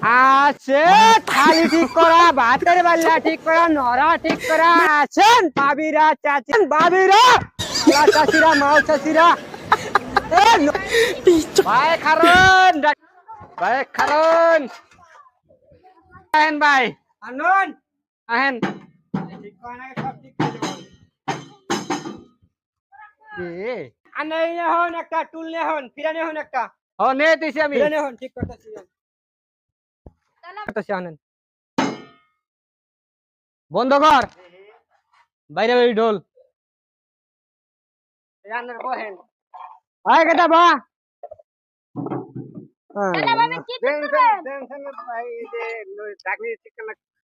আছে থালি ঠিক করা, ভাতের বেলা ঠিক করা, নড়া ঠিক করা আছেন ভাবিরা চাচি ভাবিরা চাচিরা মাও চাচিরা ভাই খারণ ভাই খারণ আহেন ভাই আনন আহেন ঠিক করা না সব ঠিক করে দেব আনে হন একটা টুল নে হন ফিরানে হন একটা ও নে দিছি আমি ফিরানে হন ঠিক করতেছি করতেছি আনেন বন্ধ কর বাইরে বাইরে ঢোল রান্নার বহেন আয় কেটা বা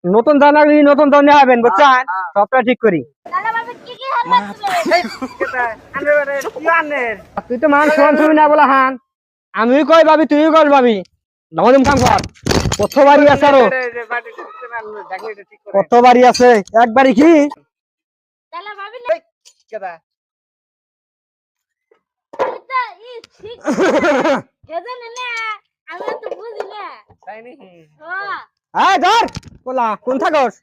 নতুন জানাবি নতুন জানা হবেন বুঝছেন সবটা ঠিক করি তুই তো মান সমান ছবি না বলা হান আমি কই ভাবি তুই কর ভাবি নবদম কাম কর কত বাড়ি আছে আরো কত বাড়ি আছে একবারই কি ধর বলা কোন থাকস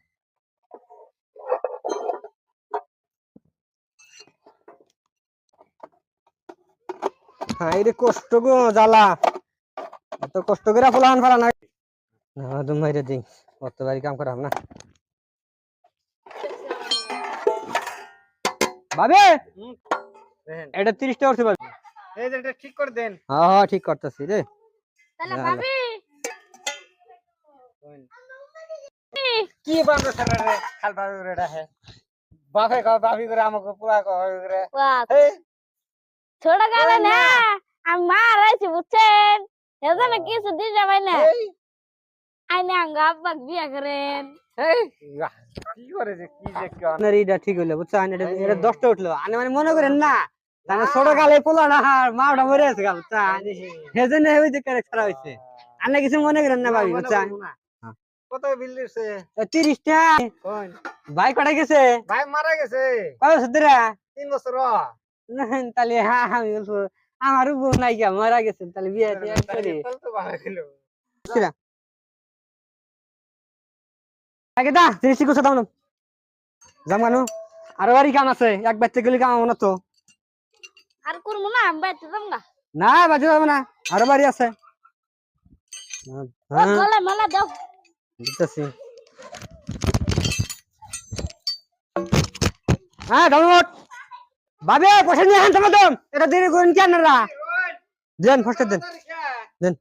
হ্যাঁ রে কষ্ট গো জ্বালা এত কষ্ট করে ফলান ফেলা না তুমি মাইরে দিই কত বাড়ি কাম করাম না ভাবে এটা 30 টাকা উঠছে ভাবি এই যে এটা ঠিক করে দেন হ্যাঁ হ্যাঁ ঠিক করতেছি রে তাহলে ভাবি কি বান্দা সারা রে খাল ভাবি রেডা হে বাপে কও ভাবি করে আমাকে পুরা কও রে ছোট গালে না আমি মারাইছি বুঝছেন এজন্য কিছু দিতে পাই না আইনে আঙ্গা আব্বা বিয়া করেন এই কি করে যে কি যে কোন রিডা ঠিক হইলো বুঝছেন এটা 10টা উঠলো আনে মানে মনে করেন না তাহলে ছোট গালে পোলা না মাওটা মরে আছে গা বুঝছেন এজন্য হই যে করে খারাপ হইছে আনে কিছু মনে করেন না ভাবি বুঝছেন কত বিল দিছে 30 টা কোন ভাই কটা গেছে ভাই মারা গেছে কয় বছর ধরে 3 বছর তাহলে হ্যাঁ আমি বলবো আমারও বউ নাই গা মারা গেছে তাহলে বিয়ে দিয়ে করি তো ভালো ছিল আগে দা 30 কোসা দাও না জামানো আর বাড়ি কাম আছে এক বাচ্চা গলি কাম না তো আর করব না আমি বাইতে যাব না না বাজে যাব না আর বাড়ি আছে গলা মালা দাও দিতেছি হ্যাঁ ডাউনলোড বাবে পয়সা নিয়ে আন তোমাদের এটা দেরি করেন কেন না দেন ফার্স্ট দেন দেন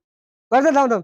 করে দাও দাও